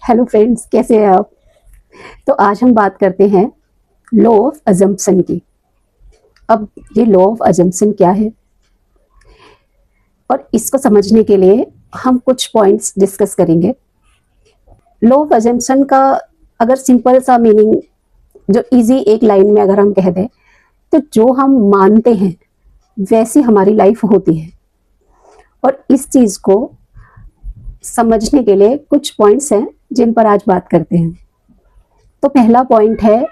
Hello friends, कैसे हैं आप। तो आज हम बात करते हैं लॉ ऑफ अजम्पशन की। अब ये लॉ ऑफ अजम्पशन क्या है और इसको समझने के लिए हम कुछ पॉइंट्स डिस्कस करेंगे। लॉ ऑफ अजम्पशन का अगर सिंपल सा मीनिंग जो इजी एक लाइन में अगर हम कह दें तो जो हम मानते हैं वैसी हमारी लाइफ होती है। और इस चीज़ को समझने के लिए कुछ पॉइंट्स हैं जिन पर आज बात करते हैं। तो पहला पॉइंट है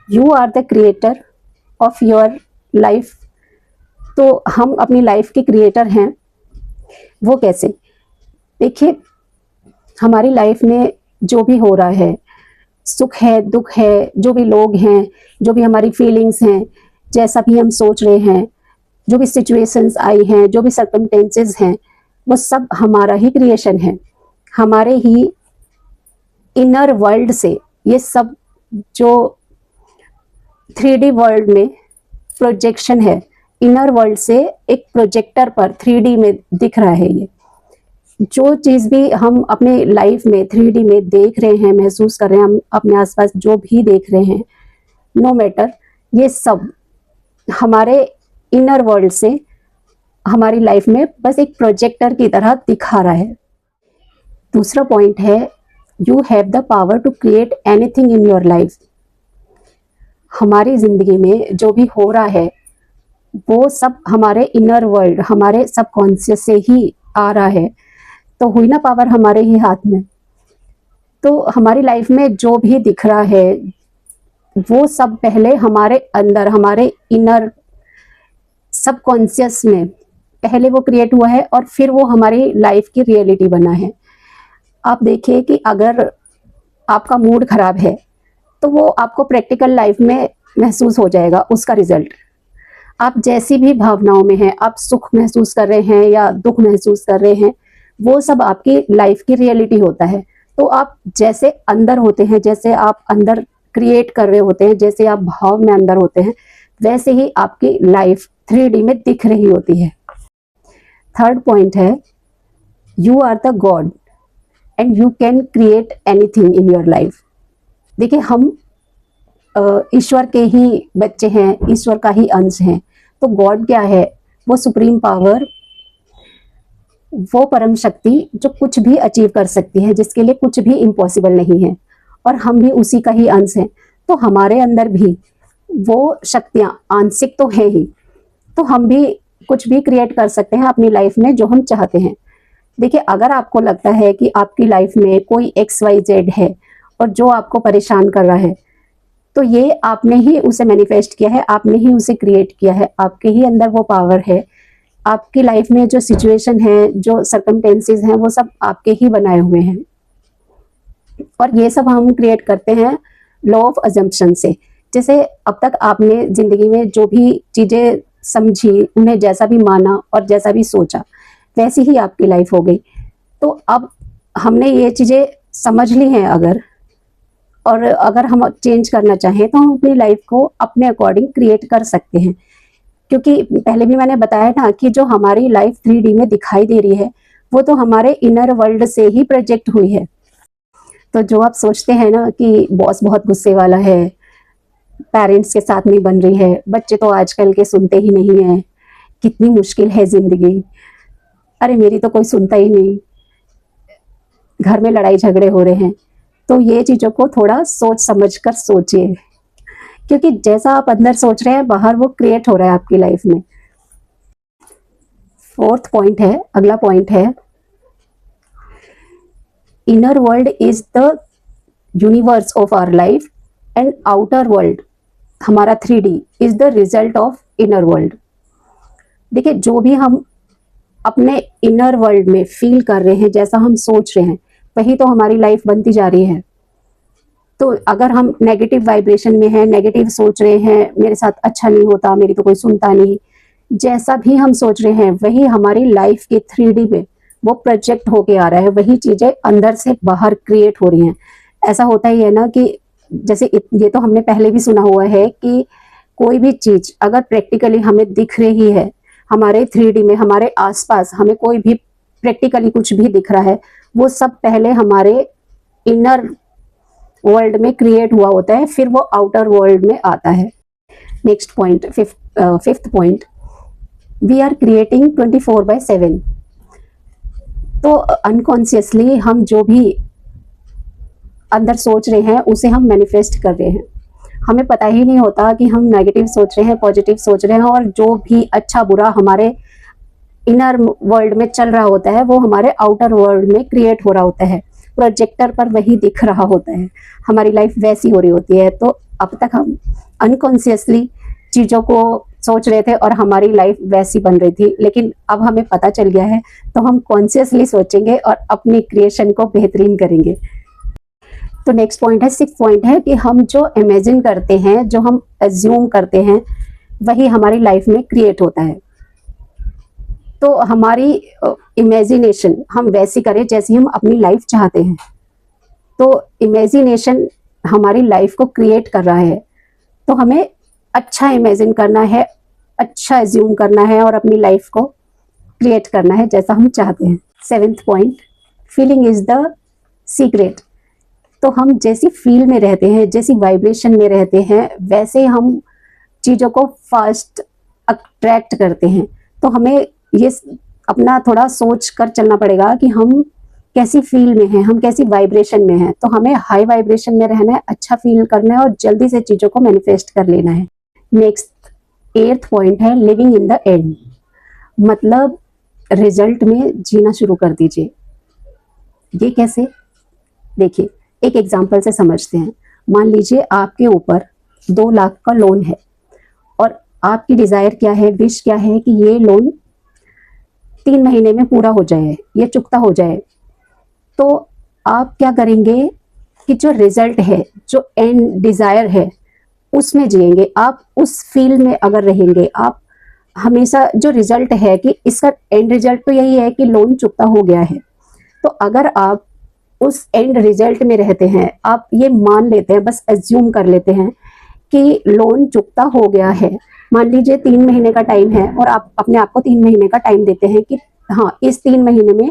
you are the creator of your life. तो हम अपनी लाइफ के क्रिएटर हैं। वो कैसे? देखिए, हमारी लाइफ में जो भी हो रहा है, सुख है, दुख है, जो भी लोग हैं, जो भी हमारी फीलिंग्स हैं, जैसा भी हम सोच रहे हैं, जो भी सिचुएशंस आई हैं, जो भी सर्कमस्टेंसेस हैं, वो सब हमारा ही क्रिएशन है। हमारे ही इनर वर्ल्ड से ये सब जो 3D वर्ल्ड में प्रोजेक्शन है, इनर वर्ल्ड से एक प्रोजेक्टर पर 3D में दिख रहा है। ये जो चीज़ भी हम अपने लाइफ में 3D में देख रहे हैं, महसूस कर रहे हैं, हम अपने आसपास जो भी देख रहे हैं, नो मैटर, ये सब हमारे इनर वर्ल्ड से हमारी लाइफ में बस एक प्रोजेक्टर की तरह दिखा रहा है। दूसरा पॉइंट है you have the power to create anything in your life. हमारी जिंदगी में जो भी हो रहा है वो सब हमारे इनर वर्ल्ड, हमारे सबकॉन्शियस से ही आ रहा है। तो हुई ना पावर हमारे ही हाथ में। तो हमारी लाइफ में जो भी दिख रहा है वो सब पहले हमारे अंदर, हमारे इनर सबकॉन्शियस में पहले वो क्रिएट हुआ है और फिर वो हमारी लाइफ की रियलिटी बना है। आप देखिए कि अगर आपका मूड खराब है तो वो आपको प्रैक्टिकल लाइफ में महसूस हो जाएगा, उसका रिजल्ट। आप जैसी भी भावनाओं में हैं, आप सुख महसूस कर रहे हैं या दुख महसूस कर रहे हैं, वो सब आपकी लाइफ की रियलिटी होता है। तो आप जैसे अंदर होते हैं, जैसे आप अंदर क्रिएट कर रहे होते हैं, जैसे आप भाव में अंदर होते हैं, वैसे ही आपकी लाइफ 3D में दिख रही होती है। थर्ड पॉइंट है you are the god and you can create anything in your life. देखिए, हम ईश्वर के ही बच्चे हैं, ईश्वर का ही अंश हैं। तो गॉड क्या है? वो सुप्रीम पावर, वो परम शक्ति जो कुछ भी अचीव कर सकती है, जिसके लिए कुछ भी इम्पॉसिबल नहीं है, और हम भी उसी का ही अंश हैं। तो हमारे अंदर भी वो शक्तियाँ आंशिक तो है ही, तो हम भी कुछ भी क्रिएट कर सकते हैं अपनी लाइफ में जो हम चाहते हैं। देखिए, अगर आपको लगता है कि आपकी लाइफ में कोई XYZ है और जो आपको परेशान कर रहा है, तो ये आपने ही उसे मैनिफेस्ट किया है, आपने ही उसे क्रिएट किया है, आपके ही अंदर वो पावर है। आपकी लाइफ में जो सिचुएशन है, जो सर्कमस्टेंसेस हैं, वो सब आपके ही बनाए हुए हैं। और ये सब हम क्रिएट करते हैं लॉ ऑफ अजम्पशन से। जैसे अब तक आपने जिंदगी में जो भी चीज़ें समझी, उन्हें जैसा भी माना और जैसा भी सोचा, वैसी ही आपकी लाइफ हो गई। तो अब हमने ये चीज़ें समझ ली हैं अगर हम चेंज करना चाहें तो हम अपनी लाइफ को अपने अकॉर्डिंग क्रिएट कर सकते हैं। क्योंकि पहले भी मैंने बताया ना कि जो हमारी लाइफ 3D में दिखाई दे रही है वो तो हमारे इनर वर्ल्ड से ही प्रोजेक्ट हुई है। तो जो आप सोचते हैं ना कि बॉस बहुत गुस्से वाला है, पेरेंट्स के साथ नहीं बन रही है, बच्चे तो आजकल के सुनते ही नहीं हैं, कितनी मुश्किल है जिंदगी, अरे मेरी तो कोई सुनता ही नहीं, घर में लड़ाई झगड़े हो रहे हैं, तो ये चीज़ों को थोड़ा सोच समझ कर सोचिए। क्योंकि जैसा आप अंदर सोच रहे हैं बाहर वो क्रिएट हो रहा है आपकी लाइफ में। फोर्थ पॉइंट है, अगला पॉइंट है inner world is the universe of our life and outer world, हमारा 3D is the result of inner world. देखिए, जो भी हम अपने इनर वर्ल्ड में फील कर रहे हैं, जैसा हम सोच रहे हैं, वही तो हमारी लाइफ बनती जा रही है। तो अगर हम नेगेटिव वाइब्रेशन में हैं, नेगेटिव सोच रहे हैं, मेरे साथ अच्छा नहीं होता, मेरी तो कोई सुनता नहीं, जैसा भी हम सोच रहे हैं वही हमारी लाइफ के 3D में वो प्रोजेक्ट होके आ रहा है, वही चीज़ें अंदर से बाहर क्रिएट हो रही हैं। ऐसा होता ही है ना कि जैसे ये तो हमने पहले भी सुना हुआ है कि कोई भी चीज़ अगर प्रैक्टिकली हमें दिख रही है, हमारे 3D में, हमारे आसपास हमें कोई भी प्रैक्टिकली कुछ भी दिख रहा है, वो सब पहले हमारे इनर वर्ल्ड में क्रिएट हुआ होता है, फिर वो आउटर वर्ल्ड में आता है। Next point, fifth point, we are creating 24/7। तो अनकॉन्शियसली हम जो भी अंदर सोच रहे हैं उसे हम मैनिफेस्ट कर रहे हैं। हमें पता ही नहीं होता कि हम नेगेटिव सोच रहे हैं, पॉजिटिव सोच रहे हैं, और जो भी अच्छा बुरा हमारे इनर वर्ल्ड में चल रहा होता है वो हमारे आउटर वर्ल्ड में क्रिएट हो रहा होता है, प्रोजेक्टर पर वही दिख रहा होता है, हमारी लाइफ वैसी हो रही होती है। तो अब तक हम अनकॉन्शियसली चीज़ों को सोच रहे थे और हमारी लाइफ वैसी बन रही थी, लेकिन अब हमें पता चल गया है तो हम कॉन्शियसली सोचेंगे और अपनी क्रिएशन को बेहतरीन करेंगे। तो नेक्स्ट पॉइंट है, सिक्स्थ पॉइंट है कि हम जो इमेजिन करते हैं, जो हम एज्यूम करते हैं, वही हमारी लाइफ में क्रिएट होता है। तो हमारी इमेजिनेशन हम वैसी करें जैसी हम अपनी लाइफ चाहते हैं। तो इमेजिनेशन हमारी लाइफ को क्रिएट कर रहा है, तो हमें अच्छा इमेजिन करना है, अच्छा एज्यूम करना है और अपनी लाइफ को क्रिएट करना है जैसा हम चाहते हैं। Seventh point, feeling is the secret. तो हम जैसी फील में रहते हैं, जैसी वाइब्रेशन में रहते हैं, वैसे हम चीज़ों को फास्ट अट्रैक्ट करते हैं। तो हमें ये अपना थोड़ा सोच कर चलना पड़ेगा कि हम कैसी फील में हैं, हम कैसी वाइब्रेशन में हैं। तो हमें हाई वाइब्रेशन में रहना है, अच्छा फील करना है और जल्दी से चीज़ों को मैनिफेस्ट कर लेना है। नेक्स्ट, एट्थ पॉइंट है, लिविंग इन द एंड। मतलब रिजल्ट में जीना शुरू कर दीजिए। ये कैसे? देखिए, एक एग्जाम्पल से समझते हैं। मान लीजिए आपके ऊपर 2 लाख का लोन है और आपकी डिज़ायर क्या है, विश क्या है कि ये लोन 3 महीने में पूरा हो जाए, ये चुकता हो जाए। तो आप क्या करेंगे कि जो रिजल्ट है, जो एंड डिज़ायर है, उसमें जिएंगे। आप उस फील्ड में अगर रहेंगे, आप हमेशा जो रिजल्ट है कि इसका एंड रिजल्ट तो यही है कि लोन चुकता हो गया है। तो अगर आप उस एंड रिजल्ट में रहते हैं, आप ये मान लेते हैं, बस एज्यूम कर लेते हैं कि लोन चुकता हो गया है। मान लीजिए 3 महीने का टाइम है और आप अपने आप को 3 महीने का टाइम देते हैं कि हाँ, इस 3 महीने में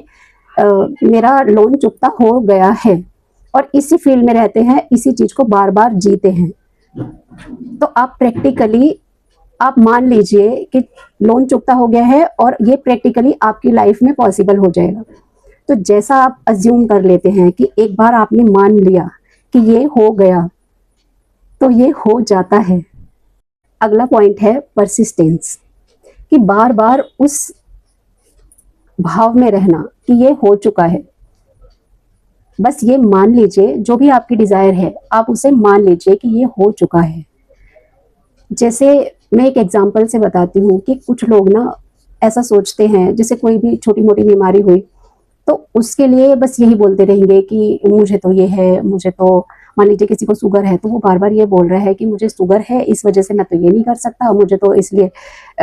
मेरा लोन चुकता हो गया है, और इसी फील्ड में रहते हैं, इसी चीज़ को बार बार जीते हैं। तो आप प्रैक्टिकली आप मान लीजिए कि लोन चुकता हो गया है और ये प्रैक्टिकली आपकी लाइफ में पॉसिबल हो जाएगा। तो जैसा आप अज्यूम कर लेते हैं कि एक बार आपने मान लिया कि ये हो गया, तो ये हो जाता है। अगला पॉइंट है परसिस्टेंस, कि बार बार उस भाव में रहना कि ये हो चुका है। बस ये मान लीजिए, जो भी आपकी डिज़ायर है आप उसे मान लीजिए कि ये हो चुका है। जैसे मैं एक एग्जांपल से बताती हूँ कि कुछ लोग ना ऐसा सोचते हैं, जैसे कोई भी छोटी मोटी बीमारी हुई तो उसके लिए बस यही बोलते रहेंगे कि मुझे तो ये है, मुझे तो, मान लीजिए किसी को शुगर है तो वो बार बार ये बोल रहा है कि मुझे शुगर है, इस वजह से मैं तो ये नहीं कर सकता, मुझे तो इसलिए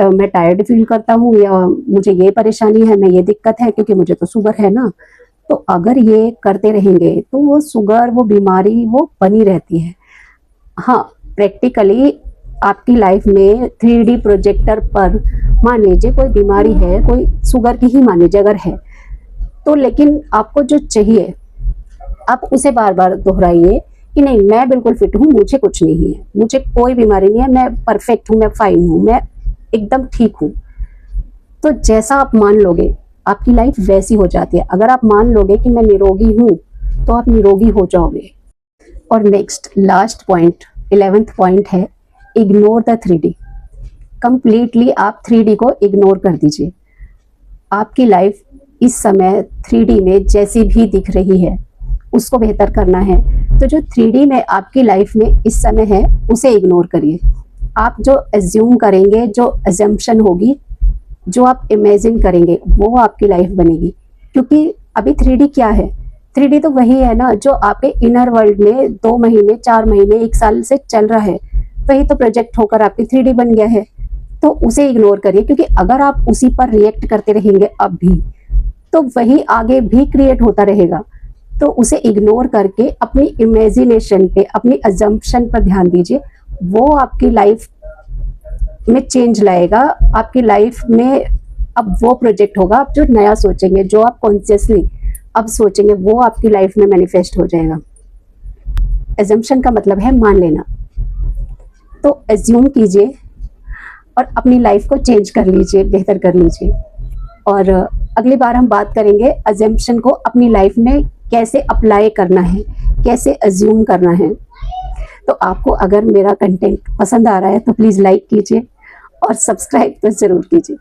मैं टायर्ड फील करता हूँ, या मुझे ये परेशानी है, मैं ये दिक्कत है क्योंकि मुझे तो शुगर है ना। तो अगर ये करते रहेंगे तो वो शुगर, वो बीमारी वो बनी रहती है। हाँ, प्रैक्टिकली आपकी लाइफ में 3D प्रोजेक्टर पर मान लीजिए कोई बीमारी है, कोई शुगर की ही मान लीजिए अगर है, तो लेकिन आपको जो चाहिए आप उसे बार बार दोहराइए कि नहीं, मैं बिल्कुल फिट हूँ, मुझे कुछ नहीं है, मुझे कोई बीमारी नहीं है, मैं परफेक्ट हूँ, मैं फाइन हूँ, मैं एकदम ठीक हूँ। तो जैसा आप मान लोगे आपकी लाइफ वैसी हो जाती है। अगर आप मान लोगे कि मैं निरोगी हूँ तो आप निरोगी हो जाओगे। और next last point, 11th point है, इग्नोर द 3D। कंप्लीटली आप 3D को इग्नोर कर दीजिए। आपकी लाइफ इस समय 3D में जैसी भी दिख रही है उसको बेहतर करना है, तो जो 3D में आपकी लाइफ में इस समय है उसे इग्नोर करिए। आप जो एज्यूम करेंगे, जो एजम्पशन होगी, जो आप इमेजिन करेंगे, वो आपकी लाइफ बनेगी। क्योंकि अभी 3D क्या है? 3D तो वही है ना जो आपके इनर वर्ल्ड में 2 महीने, 4 महीने, 1 साल से चल रहा है, वही तो प्रोजेक्ट होकर आपकी 3D बन गया है। तो उसे इग्नोर करिए, क्योंकि अगर आप उसी पर रिएक्ट करते रहेंगे अब भी, तो वही आगे भी क्रिएट होता रहेगा। तो उसे इग्नोर करके अपनी इमेजिनेशन पे, अपनी अजम्पशन पर ध्यान दीजिए। वो आपकी लाइफ में चेंज लाएगा। आपकी लाइफ में अब वो प्रोजेक्ट होगा, आप जो नया सोचेंगे, जो आप कॉन्शियसली अब सोचेंगे वो आपकी लाइफ में मैनिफेस्ट हो जाएगा। एजम्पशन का मतलब है मान लेना। तो एज्यूम कीजिए और अपनी लाइफ को चेंज कर लीजिए, बेहतर कर लीजिए। और अगली बार हम बात करेंगे एजम्पशन को अपनी लाइफ में कैसे अप्लाई करना है, कैसे एज्यूम करना है। तो आपको अगर मेरा कंटेंट पसंद आ रहा है तो प्लीज़ लाइक कीजिए और सब्सक्राइब तो ज़रूर कीजिए।